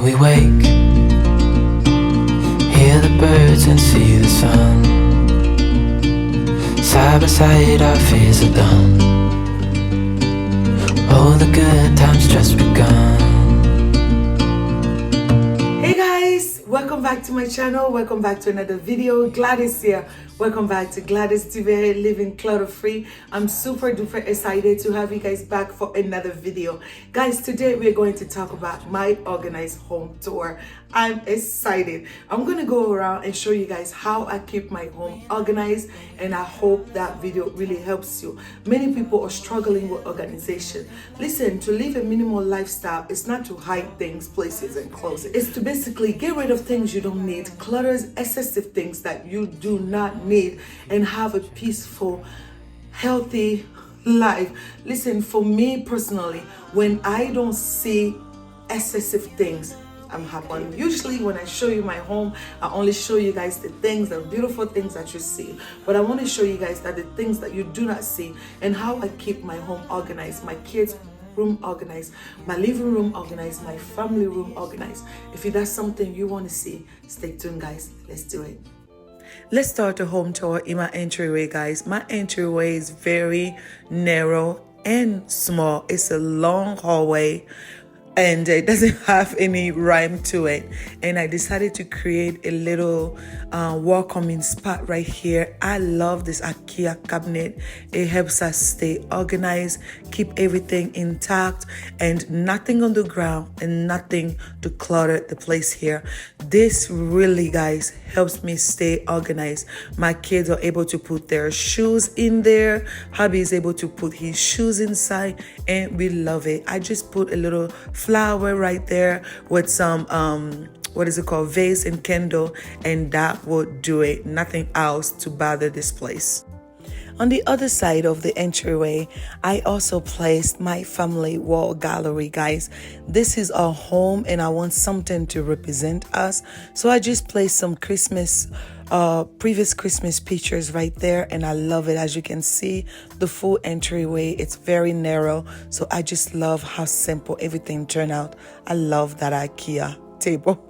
we wake, hear the birds and see the sun. Side by side our fears are done. Oh, the good times just begun. Hey guys, welcome back to my channel. Welcome back to another video. Gladys here. Welcome back to Gladys TV, living clutter free. I'm super duper excited to have you guys back for another video. Guys, today we're going to talk about my organized home tour. I'm excited. I'm gonna go around and show you guys how I keep my home organized, and I hope that video really helps you. Many people are struggling with organization. Listen, to live a minimal lifestyle is not to hide things, places, and clothes. It's to basically get rid of things you don't need, clutters, excessive things that you do not need, and have a peaceful, healthy life. Listen, for me personally, when I don't see excessive things, I'm happy. Usually when I show you my home, I only show you guys the things, the beautiful things that you see. But I want to show you guys that the things that you do not see, and how I keep my home organized, my kids' room organized, my living room organized, my family room organized. If that's something you want to see, stay tuned guys. Let's do it. Let's start the home tour in my entryway, guys. My entryway is very narrow and small. It's a long hallway, and it doesn't have any rhyme to it. And I decided to create a little welcoming spot right here. I love this IKEA cabinet. It helps us stay organized, keep everything intact, and nothing on the ground and nothing to clutter the place here. This really, guys, helps me stay organized. My kids are able to put their shoes in there. Hubby is able to put his shoes inside, and we love it. I just put a little flower right there with some vase and candle, and that would do it. Nothing else to bother this place. On the other side of the entryway, I also placed my family wall gallery, guys. This is our home, and I want something to represent us, so I just placed some previous Christmas pictures right there, and I love it. As you can see, the full entryway, it's very narrow, so I just love how simple everything turned out. I love that IKEA table.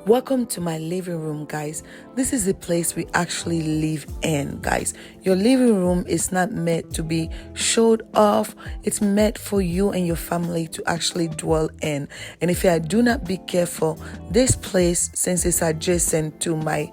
Welcome to my living room, guys. This is the place we actually live in, guys. Your living room is not meant to be showed off. It's meant for you and your family to actually dwell in. And if I do not be careful, this place, since it's adjacent to my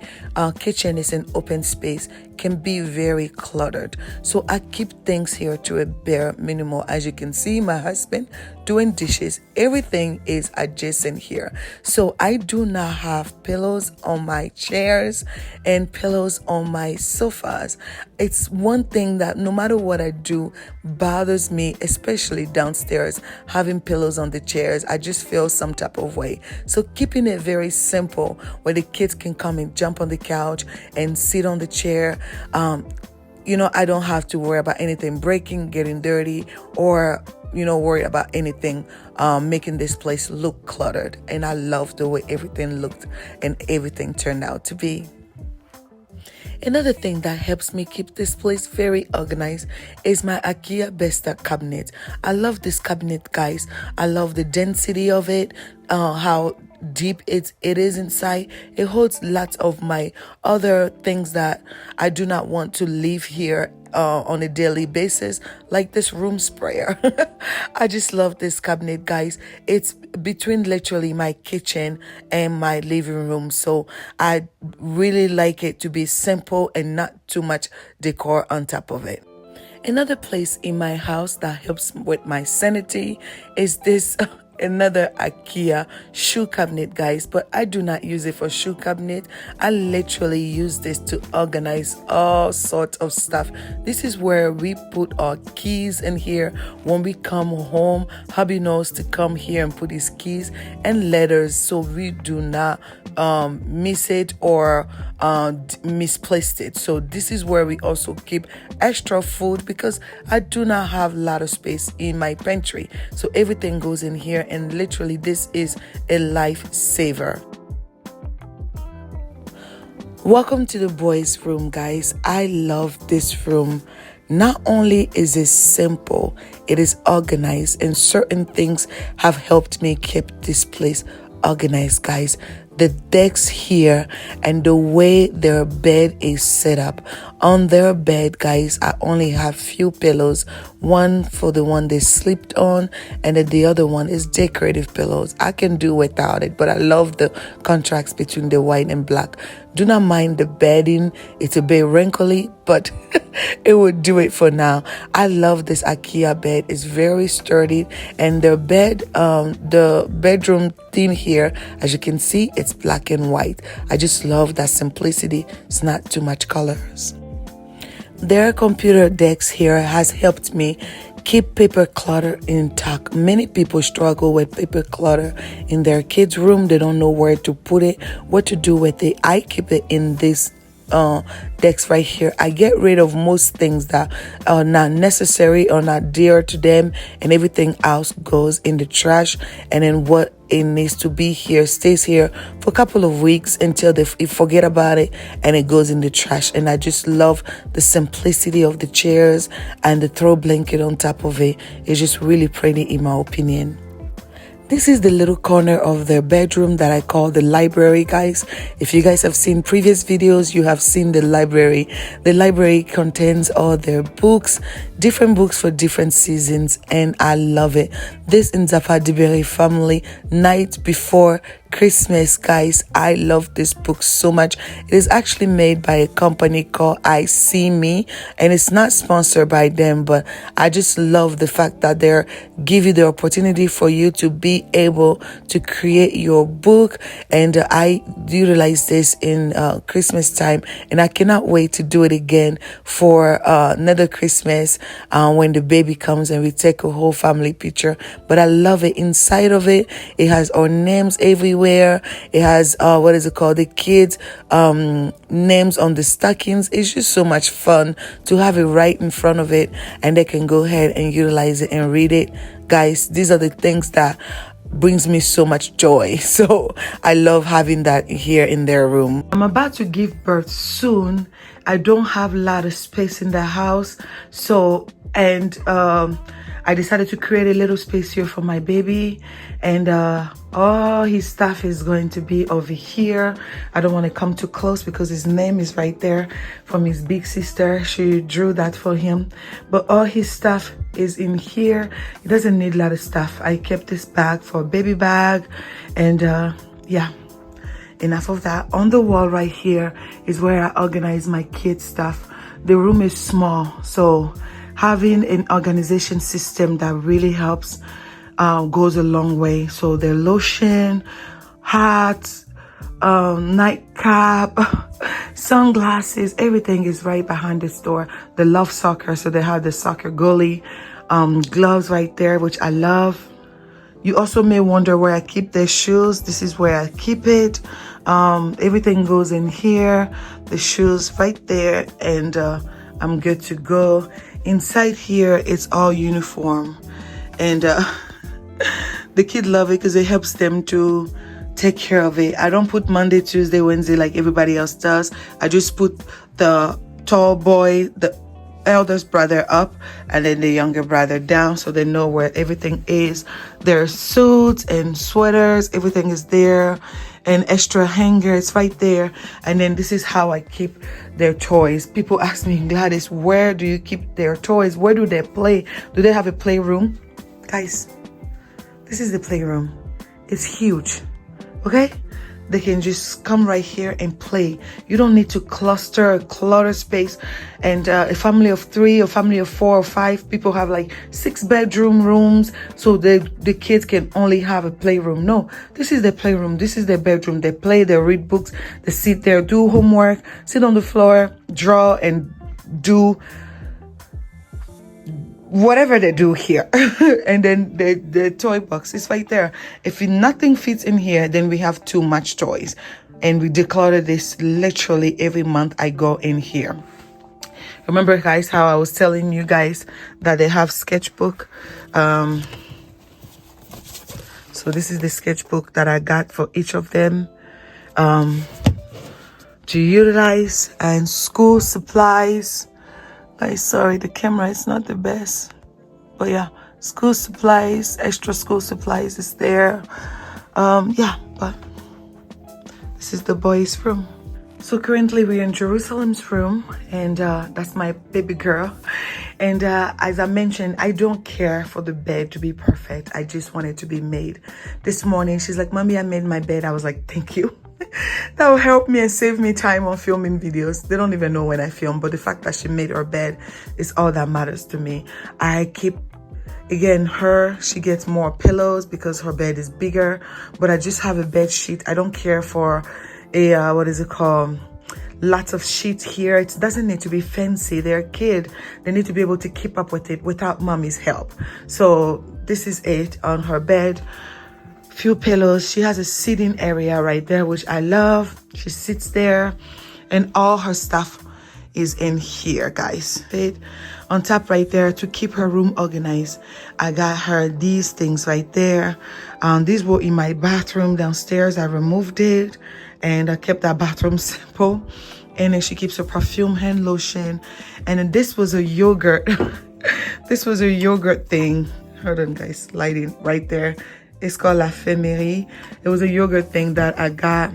kitchen, is an open space, can be very cluttered. So I keep things here to a bare minimal. As you can see, my husband doing dishes, everything is adjacent here. So I do not have pillows on my chairs and pillows on my sofas. It's one thing that no matter what I do bothers me, especially downstairs, having pillows on the chairs. I just feel some type of way. So keeping it very simple, where the kids can come and jump on the couch and sit on the chair. I don't have to worry about anything breaking, getting dirty, or worry about anything making this place look cluttered. And I love the way everything looked and everything turned out to be. Another thing that helps me keep this place very organized is my IKEA Besta cabinet. I love this cabinet, guys. I love the density of it, how deep it is inside. It holds lots of my other things that I do not want to leave here on a daily basis, like this room sprayer. I just love this cabinet, guys. It's between literally my kitchen and my living room, so I really like it to be simple and not too much decor on top of it. Another place in my house that helps with my sanity is this another IKEA shoe cabinet, guys, but I do not use it for shoe cabinet. I literally use this to organize all sorts of stuff. This is where we put our keys in here. When we come home, hubby knows to come here and put his keys and letters, so we do not miss it or misplaced it. So this is where we also keep extra food, because I do not have a lot of space in my pantry, so everything goes in here, and literally this is a lifesaver. Welcome to the boys' room, guys. I love this room. Not only is it simple, it is organized, and certain things have helped me keep this place organized, guys. The decks here and the way their bed is set up. On their bed, guys, I only have few pillows. One for the one they slept on, and then the other one is decorative pillows. I can do without it, but I love the contrast between the white and black. Do not mind the bedding. It's a bit wrinkly, but it would do it for now. I love this IKEA bed. It's very sturdy, and the bed, the bedroom theme here, as you can see, it's black and white. I just love that simplicity. It's not too much colors. Their computer decks here has helped me keep paper clutter intact. Many people struggle with paper clutter in their kids' room. They don't know where to put it, what to do with it. I keep it in this decks right here. I get rid of most things that are not necessary or not dear to them, and everything else goes in the trash. And then what it needs to be here stays here for a couple of weeks until they forget about it, and it goes in the trash. And I just love the simplicity of the chairs and the throw blanket on top of it. It's just really pretty in my opinion. This is the little corner of their bedroom that I call the library, guys. If you guys have seen previous videos, you have seen the library. The library contains all their books, different books for different seasons, and I love it. This in Zapa Diberi family, night before Christmas, guys. I love this book so much. It is actually made by a company called I See Me, and it's not sponsored by them, but I just love the fact that they're give you the opportunity for you to be able to create your book. And I utilize this in Christmas time, and I cannot wait to do it again for another Christmas when the baby comes and we take a whole family picture. But I love it. Inside of it, it has our names everywhere. It has what is it called, the kids names on the stockings. It's just so much fun to have it right in front of it, and they can go ahead and utilize it and read it. Guys, these are the things that brings me so much joy. So I love having that here in their room. I'm about to give birth soon. I don't have a lot of space in the house, so I decided to create a little space here for my baby, and all his stuff is going to be over here. I don't want to come too close because his name is right there from his big sister. She drew that for him, but all his stuff is in here. He doesn't need a lot of stuff. I kept this bag for a baby bag, and yeah, enough of that. On the wall right here is where I organize my kids' stuff. The room is small, so having an organization system that really helps goes a long way. So their lotion, hats, nightcap, sunglasses, everything is right behind this door. They love soccer, so they have the soccer goalie, gloves right there, which I love. You also may wonder where I keep their shoes. This is where I keep it. Everything goes in here. The shoes right there, and I'm good to go. Inside here, it's all uniform, and the kids love it because it helps them to take care of it. I don't put Monday, Tuesday, Wednesday like everybody else does. I just put the tall boy, the eldest brother up, and then the younger brother down, so they know where everything is. Their suits and sweaters, everything is there, and extra hangers right there. And then this is how I keep their toys. People ask me, Gladys, where do you keep their toys? Where do they play? Do they have a playroom? Guys, this is the playroom. It's huge, okay? They can just come right here and play. You don't need to clutter space. And a family of 3 or family of 4 or 5 people have like 6 bedroom rooms, so the kids can only have a playroom. No, this is their playroom. This is their bedroom. They play, they read books, they sit there, do homework, sit on the floor, draw, and do whatever they do here. And then the toy box is right there. If nothing fits in here, then we have too much toys, and we declutter this literally every month I go in here. Remember, guys, how I was telling you guys that they have sketchbook? So this is the sketchbook that I got for each of them to utilize, and school supplies. Guys, sorry, the camera is not the best. But yeah, school supplies, extra school supplies is there. Yeah, but this is the boys' room. So currently we're in Jerusalem's room, and that's my baby girl. And as I mentioned, I don't care for the bed to be perfect. I just want it to be made. This morning, she's like, Mommy, I made my bed. I was like, thank you. That will help me and save me time on filming videos. They don't even know when I film, but the fact that she made her bed is all that matters to me. I keep, again, she gets more pillows because her bed is bigger, but I just have a bed sheet. I don't care for a, what is it called? Lots of sheets here. It doesn't need to be fancy. They're a kid. They need to be able to keep up with it without mommy's help. So this is it on her bed. Few pillows. She has a sitting area right there, which I love. She sits there, and all her stuff is in here, guys. Right? On top right there, to keep her room organized, I got her these things right there. These were in my bathroom downstairs. I removed it, and I kept that bathroom simple. And then she keeps her perfume, hand lotion, and then this was a yogurt. This was a yogurt thing. Hold on, guys. Lighting right there. It's called La Femerie. It was a yogurt thing that I got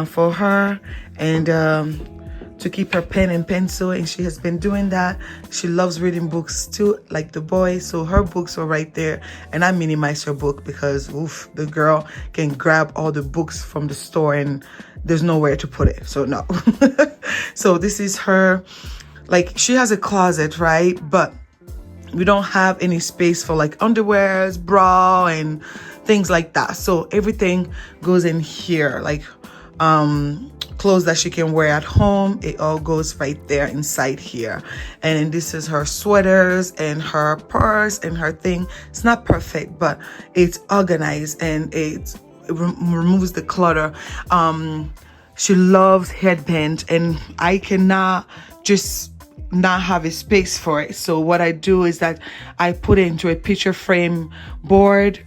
for her, and to keep her pen and pencil, and she has been doing that. She loves reading books too, like the boys, so her books are right there, and I minimized her book because oof, the girl can grab all the books from the store and there's nowhere to put it, so no. So this is her, like, she has a closet, right, but we don't have any space for like underwears, bra, and things like that, so everything goes in here, like clothes that she can wear at home, it all goes right there inside here. And then this is her sweaters and her purse and her thing. It's not perfect, but it's organized, and it removes the clutter. She loves headbands, and I cannot just not have a space for it. So what I do is that I put it into a picture frame board,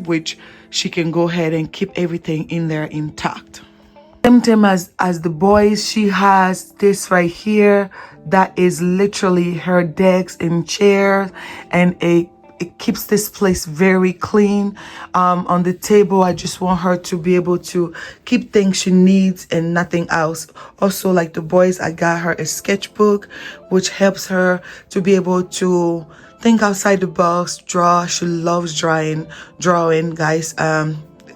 which she can go ahead and keep everything in there intact. Same time as the boys, she has this right here that is literally her decks and chairs, and it keeps this place very clean. On the table, I just want her to be able to keep things she needs and nothing else. Also, like the boys, I got her a sketchbook, which helps her to be able to think outside the box, draw. She loves drawing, guys.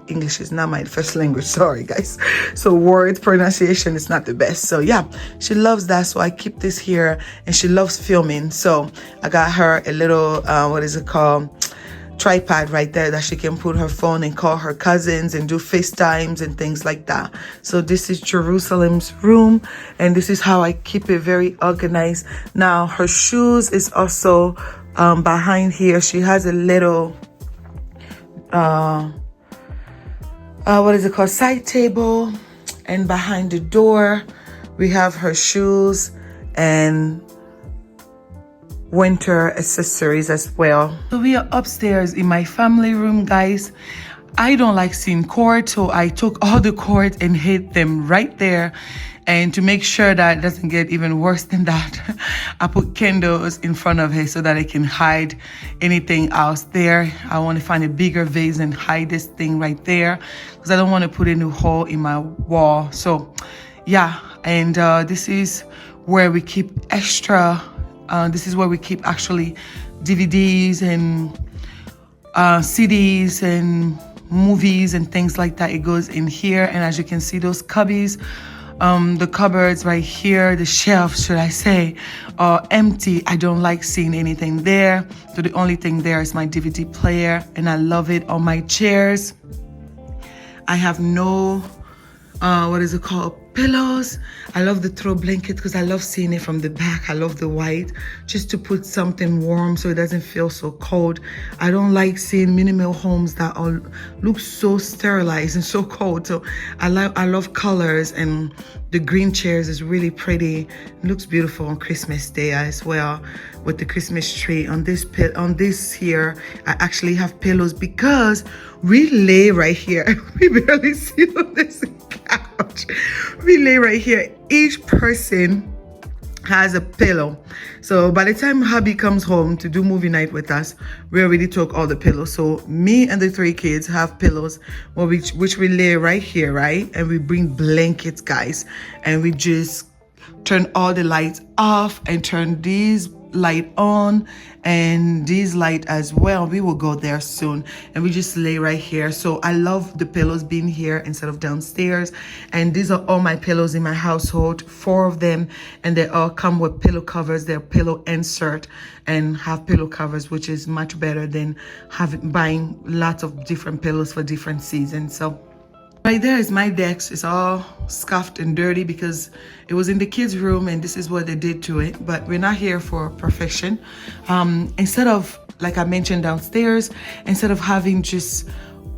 English is not my first language, sorry guys, so word pronunciation is not the best. So yeah, she loves that, so I keep this here, and she loves filming, so I got her a little what is it called, tripod right there that she can put her phone and call her cousins and do FaceTimes and things like that. So this is Jerusalem's room, and this is how I keep it very organized. Now her shoes is also behind here. She has a little what is it called, side table, and behind the door we have her shoes and winter accessories as well. So we are upstairs in my family room, guys. I don't like seeing cords, so I took all the cords and hid them right there. And to make sure that it doesn't get even worse than that, I put candles in front of her so that I can hide anything else there. I want to find a bigger vase and hide this thing right there because I don't want to put a new hole in my wall. So yeah, and this is where we keep extra, this is where we keep actually DVDs and CDs and movies and things like that. It goes in here, and as you can see, those cubbies, the cupboards right here, the shelves, should I say, are empty. I don't like seeing anything there. So the only thing there is my DVD player, and I love it. On my chairs, I have no, what is it called, pillows. I love the throw blanket because I love seeing it from the back. I love the white, just to put something warm so it doesn't feel so cold. I don't like seeing minimal homes that all look so sterilized and so cold. So I love colors, and the green chairs is really pretty. It looks beautiful on Christmas Day as well with the Christmas tree. On this here, I actually have pillows because we lay right here. We barely sit on this couch. We lay right here. Each person has a pillow. So by the time hubby comes home to do movie night with us, we already took all the pillows. So me and the 3 kids have pillows, which we lay right here, right? And we bring blankets, guys, and we just turn all the lights off and turn these light on and these light as well. We will go there soon, and we just lay right here. So I love the pillows being here instead of downstairs. And these are all my pillows in my household, 4 of them, and they all come with pillow covers. They're pillow insert and have pillow covers, which is much better than buying lots of different pillows for different seasons. So right there is my desk. It's all scuffed and dirty because it was in the kids' room and this is what they did to it. But we're not here for perfection. Instead of, like I mentioned downstairs, instead of having just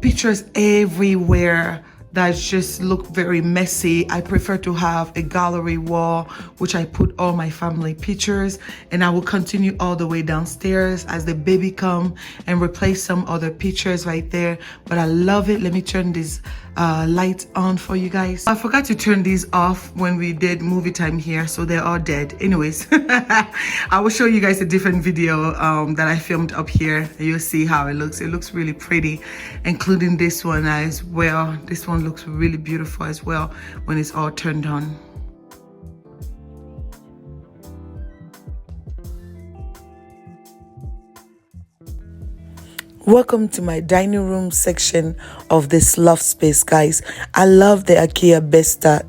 pictures everywhere that just look very messy, I prefer to have a gallery wall which I put all my family pictures, and I will continue all the way downstairs as the baby come and replace some other pictures right there. But I love it. Let me turn this light on for you guys. I forgot to turn these off when we did movie time here, so they're all dead. Anyways, I will show you guys a different video that I filmed up here. You'll see how it looks. It looks really pretty, including this one as well. This one looks really beautiful as well when it's all turned on. Welcome to my dining room section of this loft space, guys. I love the IKEA Besta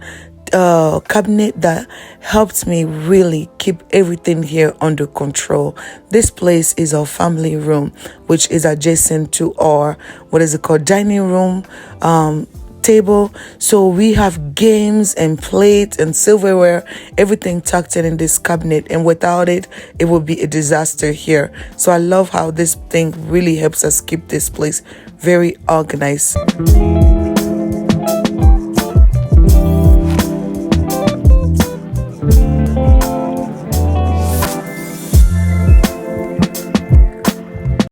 cabinet that helped me really keep everything here under control. This place is our family room, which is adjacent to our, dining room table. So we have games and plates and silverware, everything tucked in this cabinet, and without it, it would be a disaster here. So I love how this thing really helps us keep this place very organized.